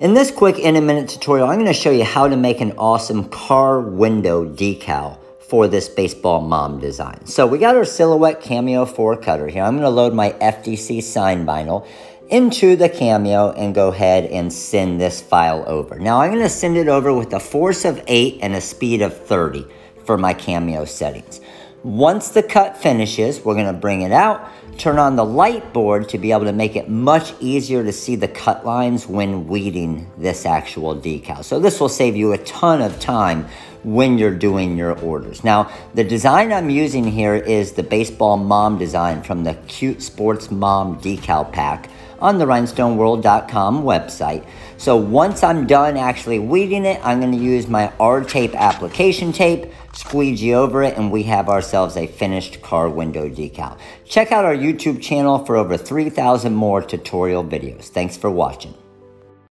In this quick in-a-minute tutorial, I'm going to show you how to make an awesome car window decal for this baseball mom design. So we got our Silhouette Cameo 4 cutter here. I'm going to load my FDC sign vinyl into the Cameo and go ahead and send this file over. Now I'm going to send it over with a force of 8 and a speed of 30 for my Cameo settings. Once the cut finishes, we're going to bring it out, turn on the light board to be able to make it much easier to see the cut lines when weeding this actual decal. So this will save you a ton of time when you're doing your orders. Now, the design I'm using here is the Baseball Mom design from the Cute Sports Mom decal pack on the rhinestoneworld.com website. So once I'm done actually weeding it, I'm going to use my R-tape application tape, squeegee over it, and we have ourselves a finished car window decal. Check out our YouTube channel for over 3,000 more tutorial videos. Thanks for watching.